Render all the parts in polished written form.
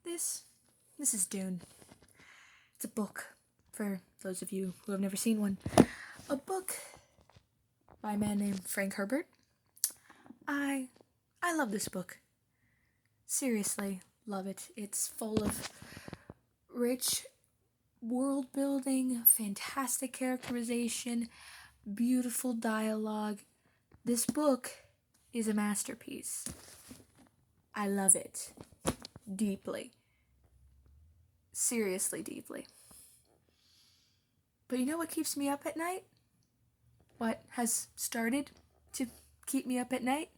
This is Dune. It's a book, for those of you who have never seen one. A book by a man named Frank Herbert. I love this book. Seriously, love it. It's full of rich world building, fantastic characterization, beautiful dialogue. This book is a masterpiece. I love it deeply. Seriously, deeply. But you know what keeps me up at night? What has started to keep me up at night?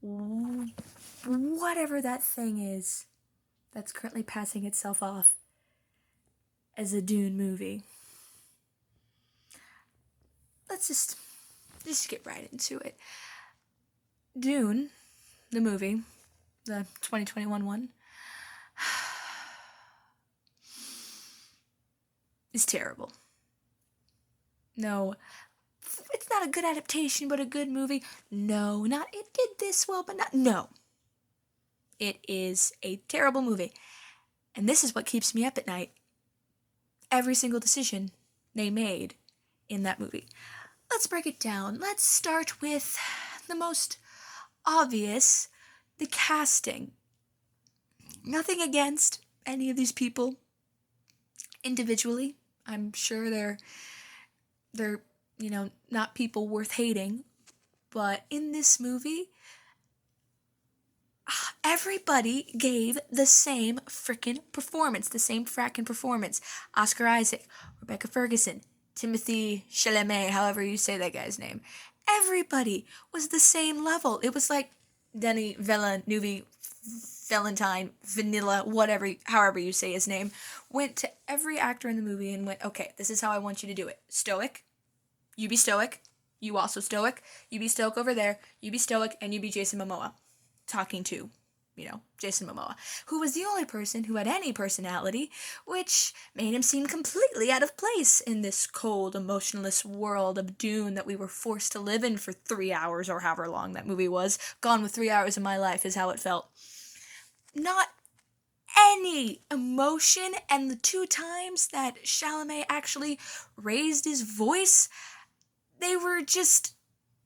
Whatever that thing is that's currently passing itself off as a Dune movie. Let's just get right into it. Dune, the movie, the 2021 one, is terrible. No, it's not a good adaptation, but a good movie. No, not it did this well, but not. No. It is a terrible movie. And this is what keeps me up at night. Every single decision they made in that movie. Let's break it down. Let's start with the most obvious, the casting. Nothing against any of these people individually. I'm sure they're not people worth hating. But in this movie, everybody gave the same frickin' performance. The same frackin' performance. Oscar Isaac, Rebecca Ferguson, Timothy Chalamet, however you say that guy's name. Everybody was the same level. It was like Denny Villeneuve, Valentine, Vanilla, however you say his name, went to every actor in the movie and went, okay, this is how I want you to do it. Stoic. You be stoic. You also stoic. You be stoic over there. You be stoic, and you be Jason Momoa. Talking to, Jason Momoa, who was the only person who had any personality, which made him seem completely out of place in this cold, emotionless world of Dune that we were forced to live in for 3 hours, or however long that movie was. Gone with 3 hours of my life is how it felt. Not any emotion, and the 2 times that Chalamet actually raised his voice, they were just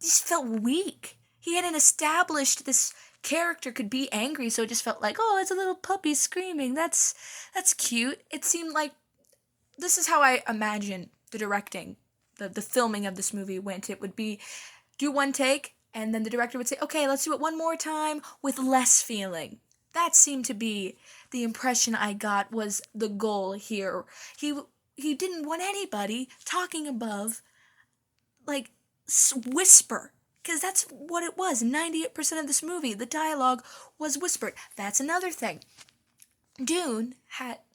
felt weak. He hadn't established this character could be angry, so it just felt like, oh, it's a little puppy screaming. That's cute. It seemed like this is how I imagine the directing, the filming of this movie went. It would be do one take, and then the director would say, okay, let's do it one more time with less feeling. That seemed to be the impression I got was the goal here. He didn't want anybody talking above, like, whisper. Because that's what it was. 98% of this movie, the dialogue was whispered. That's another thing. Dune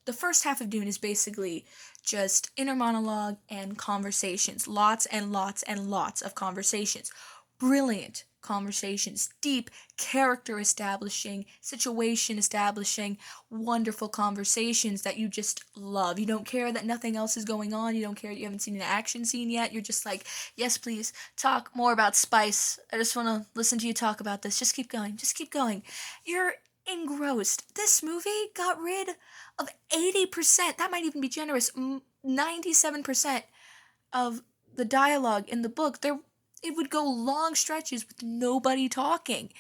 the first half of Dune is basically just inner monologue and conversations. Lots and lots and lots of conversations. Brilliant conversations. Deep character establishing, situation establishing, wonderful conversations that you just love. You don't care that nothing else is going on. You don't care that you haven't seen an action scene yet. You're just like, yes, please, talk more about spice. I just want to listen to you talk about this. Just keep going. Just keep going. You're engrossed. This movie got rid of 80%. That might even be generous. 97% of the dialogue in the book. It would go long stretches with nobody talking.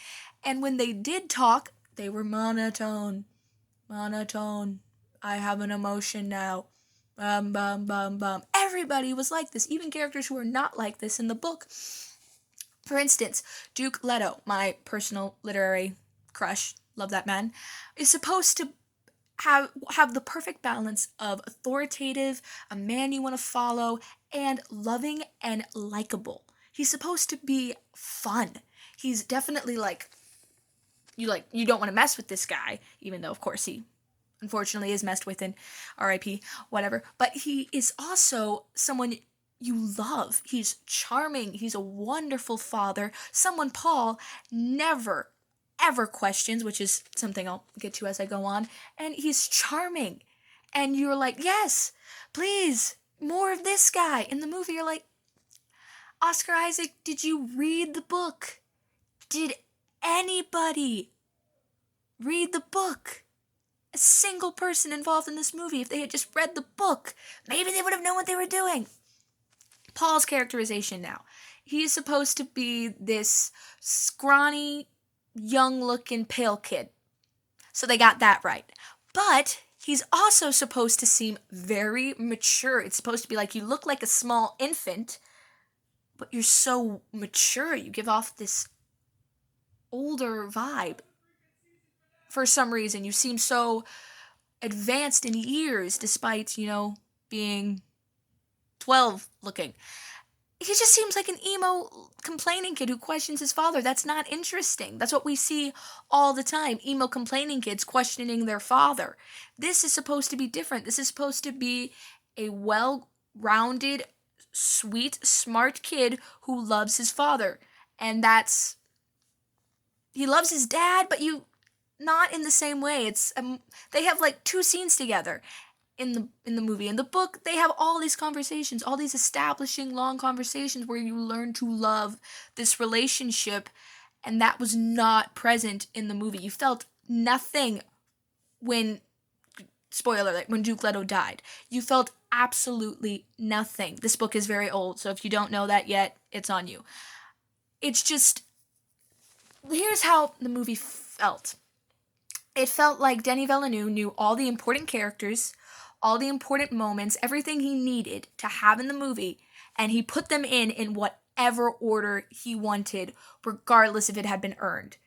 And when they did talk, they were monotone. Monotone. I have an emotion now. Bum, bum, bum, bum. Everybody was like this, even characters who are not like this in the book. For instance, Duke Leto, my personal literary crush, love that man, is supposed to have the perfect balance of authoritative, a man you want to follow, and loving and likable. He's supposed to be fun. He's definitely you don't want to mess with this guy, even though, of course, he unfortunately is messed with in R.I.P., whatever. But he is also someone you love. He's charming. He's a wonderful father. Someone Paul never, ever questions, which is something I'll get to as I go on. And he's charming. And you're like, yes, please, more of this guy. In the movie, you're like, Oscar Isaac, did you read the book? Did anybody read the book? a single person involved in this movie. If they had just read the book, maybe they would have known what they were doing. Paul's characterization now. He is supposed to be this scrawny, young-looking, pale kid. So they got that right. But he's also supposed to seem very mature. It's supposed to be like you look like a small infant, but you're so mature. You give off this older vibe. For some reason, you seem so advanced in years despite, being 12 looking. He just seems like an emo complaining kid who questions his father. That's not interesting. That's what we see all the time. Emo complaining kids questioning their father. This is supposed to be different. This is supposed to be a well-rounded, sweet, smart kid who loves his father. And he loves his dad, but not in the same way. They have like 2 scenes together in the movie. In the book, they have all these conversations, all these establishing long conversations where you learn to love this relationship, and that was not present in the movie. You felt nothing when, spoiler alert, when Duke Leto died. You felt absolutely nothing. This book is very old, so if you don't know that yet, it's on you. It's just, here's how the movie felt. It felt like Denis Villeneuve knew all the important characters, all the important moments, everything he needed to have in the movie, and he put them in whatever order he wanted, regardless if it had been earned.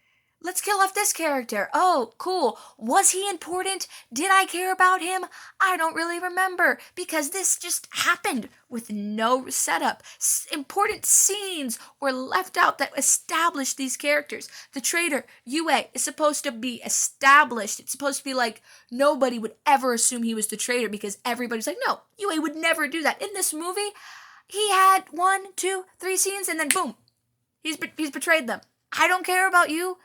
Let's kill off this character. Oh, cool. Was he important? Did I care about him? I don't really remember, because this just happened with no setup. Important scenes were left out that established these characters. The traitor, Yue, is supposed to be established. It's supposed to be like nobody would ever assume he was the traitor, because everybody's like, no, Yue would never do that. In this movie, he had 1, 2, 3 scenes, and then boom, he's betrayed them. I don't care about you.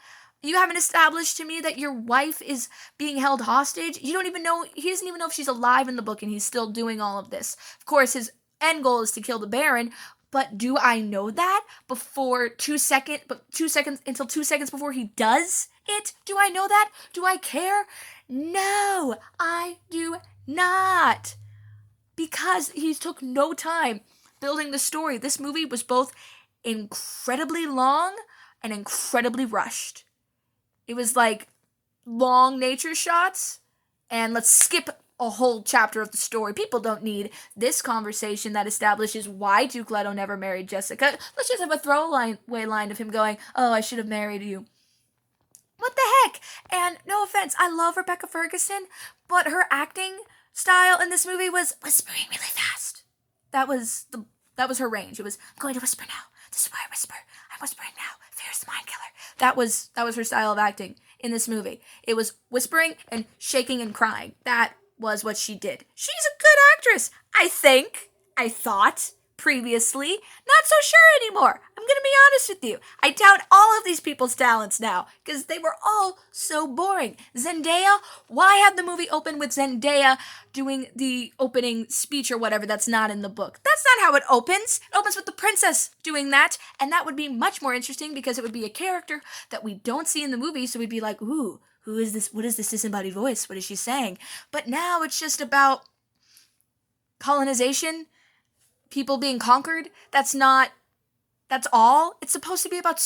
You haven't established to me that your wife is being held hostage. He doesn't even know if she's alive in the book, and he's still doing all of this. Of course, his end goal is to kill the Baron, but do I know that until 2 seconds before he does it? Do I know that? Do I care? No, I do not. Because he took no time building the story. This movie was both incredibly long and incredibly rushed. It was like long nature shots, and let's skip a whole chapter of the story. People don't need this conversation that establishes why Duke Leto never married Jessica. Let's just have a throwaway line of him going, oh, I should have married you. What the heck? And no offense, I love Rebecca Ferguson, but her acting style in this movie was whispering really fast. That was her range. It was, I'm going to whisper now. This is why I whisper. I'm whispering now. Fear's the mind killer. That was her style of acting in this movie. It was whispering and shaking and crying. That was what she did. She's a good actress, I thought previously. Not so sure anymore. I'm gonna be honest with you. I doubt all of these people's talents now, because they were all so boring. Zendaya, why have the movie open with Zendaya doing the opening speech or whatever that's not in the book? That's not how it opens. It opens with the princess doing that, and that would be much more interesting because it would be a character that we don't see in the movie, so we'd be like, ooh, who is this? What is this disembodied voice? What is she saying? But now it's just about colonization, people being conquered. That's all. It's supposed to be about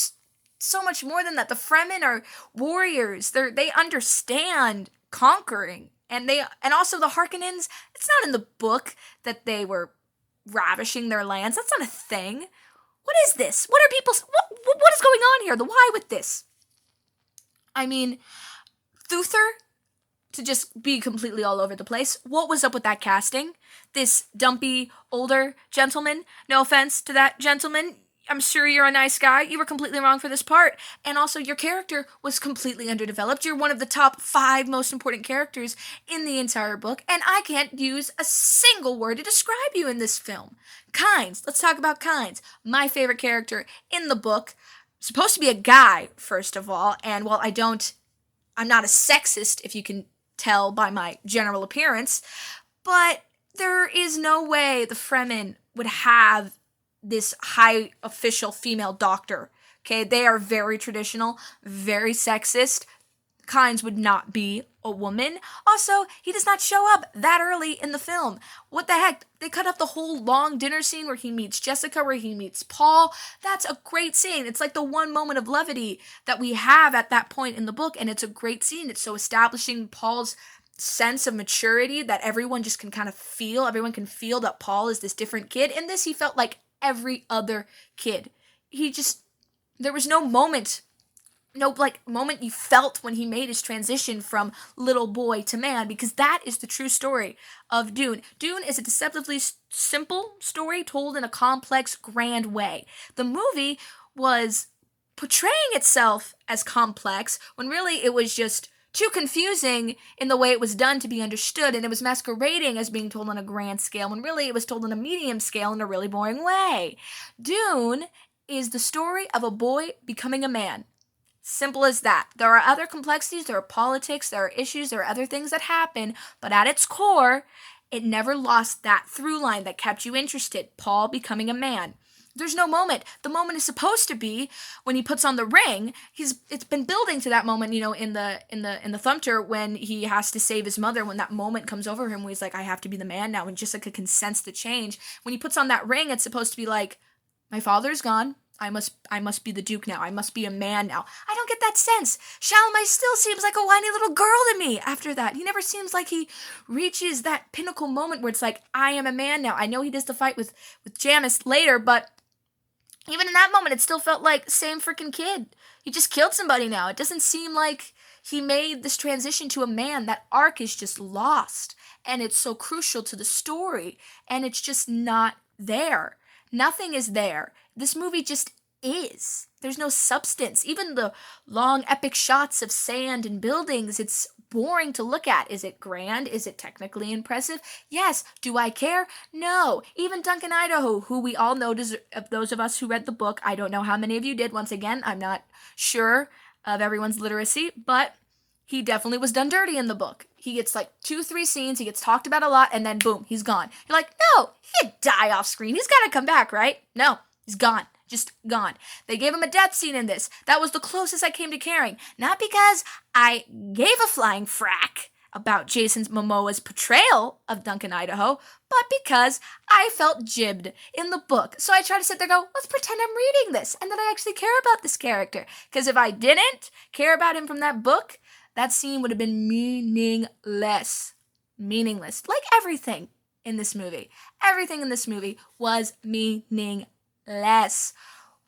so much more than that. The Fremen are warriors. They understand conquering. And also the Harkonnens, it's not in the book that they were ravishing their lands. That's not a thing. What is this? What is going on here? The why with this? I mean, Thuther, to just be completely all over the place, what was up with that casting? This dumpy, older gentleman, no offense to that gentleman, I'm sure you're a nice guy, you were completely wrong for this part. And also, your character was completely underdeveloped. You're one of the top 5 most important characters in the entire book, and I can't use a single word to describe you in this film. Kynes, let's talk about Kynes. My favorite character in the book, supposed to be a guy, first of all, and while I'm not a sexist, if you can tell by my general appearance, but there is no way the Fremen would have this high official female doctor. Okay, they are very traditional, very sexist. Kynes would not be a woman. Also, he does not show up that early in the film. What the heck? They cut up the whole long dinner scene where he meets Jessica, where he meets Paul. That's a great scene. It's like the one moment of levity that we have at that point in the book, and it's a great scene. It's so establishing Paul's sense of maturity that everyone just can kind of feel. Everyone can feel that Paul is this different kid. In this, he felt like every other kid. There was no moment you felt when he made his transition from little boy to man, because that is the true story of Dune. Dune is a deceptively simple story told in a complex, grand way. The movie was portraying itself as complex when really it was just too confusing in the way it was done to be understood, and it was masquerading as being told on a grand scale when really it was told on a medium scale in a really boring way. Dune is the story of a boy becoming a man. Simple as that. There are other complexities, there are politics, there are issues, there are other things that happen, but at its core, it never lost that through line that kept you interested. Paul becoming a man. There's no moment. The moment is supposed to be when he puts on the ring. It's been building to that moment, in the Thumpter, when he has to save his mother, when that moment comes over him where he's like, I have to be the man now, and Jessica can sense the change. When he puts on that ring, it's supposed to be like, my father's gone. I must be the Duke now. I must be a man now. I don't get that sense. Chalamet still seems like a whiny little girl to me after that. He never seems like he reaches that pinnacle moment where it's like, I am a man now. I know he does the fight with Jamis later, but even in that moment, it still felt like same freaking kid. He just killed somebody now. It doesn't seem like he made this transition to a man. That arc is just lost, and it's so crucial to the story, and it's just not there. Nothing is there. This movie just is. There's no substance. Even the long epic shots of sand and buildings, it's boring to look at. Is it grand? Is it technically impressive? Yes. Do I care? No. Even Duncan Idaho, who we all know, those of us who read the book, I don't know how many of you did. Once again, I'm not sure of everyone's literacy, but he definitely was done dirty in the book. He gets like 2-3 scenes, he gets talked about a lot, and then boom, he's gone. You're like, no, he could die off screen. He's got to come back, right? No, he's gone. Just gone. They gave him a death scene in this. That was the closest I came to caring. Not because I gave a flying frack about Jason Momoa's portrayal of Duncan Idaho, but because I felt jibbed in the book. So I try to sit there and go, let's pretend I'm reading this, and that I actually care about this character. Because if I didn't care about him from that book, that scene would have been meaningless. Meaningless. Like everything in this movie. Everything in this movie was meaningless.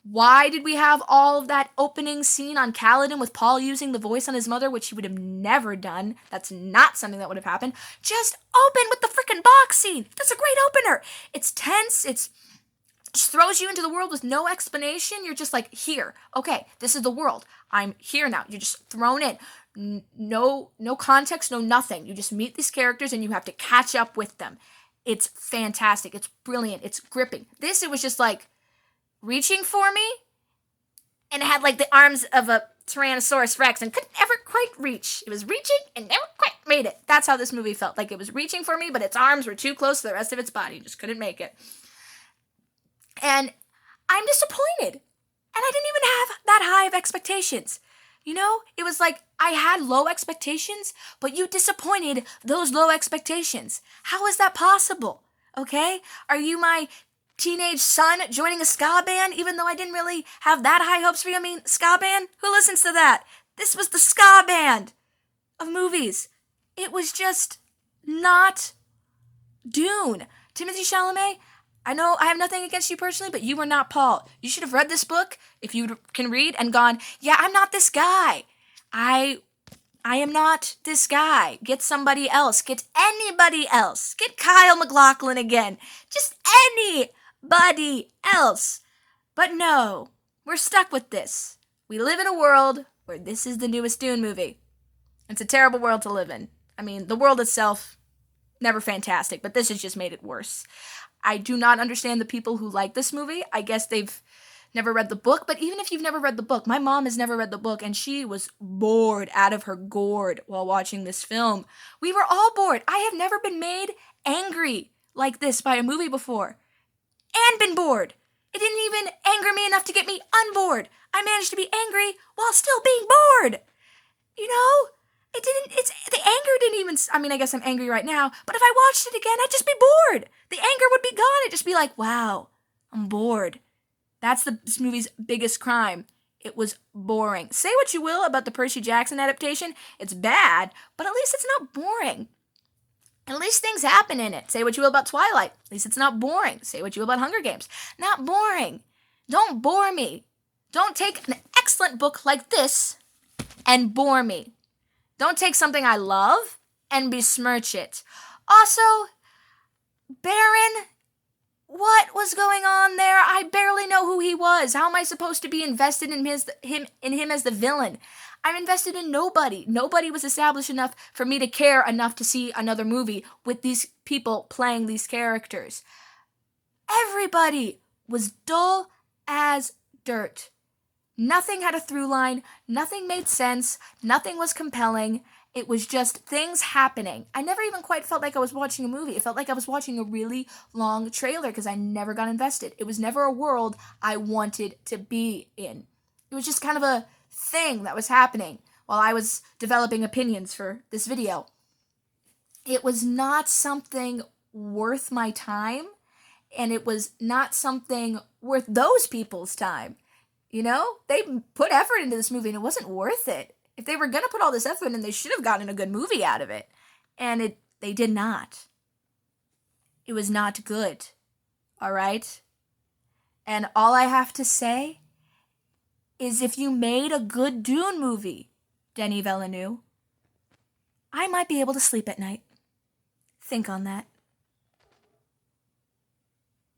Why did we have all of that opening scene on Kaladin with Paul using the voice on his mother, which he would have never done? That's not something that would have happened. Just open with the freaking box scene. That's a great opener. It's tense. It's just throws you into the world with no explanation. You're just like, here. Okay, this is the world. I'm here now. You're just thrown in. No context, no nothing. You just meet these characters and you have to catch up with them. It's fantastic. It's brilliant. It's gripping. This, it was just like reaching for me, and it had like the arms of a Tyrannosaurus Rex and couldn't ever quite reach. It was reaching and never quite made it. That's how this movie felt. Like it was reaching for me, but its arms were too close to the rest of its body. Just couldn't make it. And I'm disappointed. And I didn't even have that high of expectations. It was like I had low expectations, but you disappointed those low expectations. How is that possible? Okay? Are you my teenage son joining a ska band, even though I didn't really have that high hopes for you? I mean, ska band? Who listens to that? This was the ska band of movies. It was just not Dune. Timothée Chalamet, I know I have nothing against you personally, but you were not Paul. You should have read this book, if you can read, and gone, yeah, I'm not this guy. I am not this guy. Get somebody else. Get anybody else. Get Kyle MacLachlan again. Just anybody else. But no, we're stuck with this. We live in a world where this is the newest Dune movie. It's a terrible world to live in. I mean, the world itself, never fantastic, but this has just made it worse. I do not understand the people who like this movie. I guess they've never read the book, but even if you've never read the book, my mom has never read the book, and she was bored out of her gourd while watching this film. We were all bored. I have never been made angry like this by a movie before, and been bored. It didn't even anger me enough to get me unbored. I managed to be angry while still being bored. You know? The anger didn't even, I mean, I guess I'm angry right now, but if I watched it again, I'd just be bored. The anger would be gone. I'd just be like, wow, I'm bored. That's this movie's biggest crime. It was boring. Say what you will about the Percy Jackson adaptation. It's bad, but at least it's not boring. At least things happen in it. Say what you will about Twilight. At least it's not boring. Say what you will about Hunger Games. Not boring. Don't bore me. Don't take an excellent book like this and bore me. Don't take something I love and besmirch it. Also, Baron, what was going on there? I barely know who he was. How am I supposed to be invested in him as the villain? I'm invested in nobody. Nobody was established enough for me to care enough to see another movie with these people playing these characters. Everybody was dull as dirt. Nothing had a through line, nothing made sense, nothing was compelling. It was just things happening. I never even quite felt like I was watching a movie. It felt like I was watching a really long trailer because I never got invested. It was never a world I wanted to be in. It was just kind of a thing that was happening while I was developing opinions for this video. It was not something worth my time, and it was not something worth those people's time. You know, they put effort into this movie and it wasn't worth it. If they were going to put all this effort in, they should have gotten a good movie out of it. And they did not. It was not good. All right? And all I have to say is if you made a good Dune movie, Denis Villeneuve, I might be able to sleep at night. Think on that.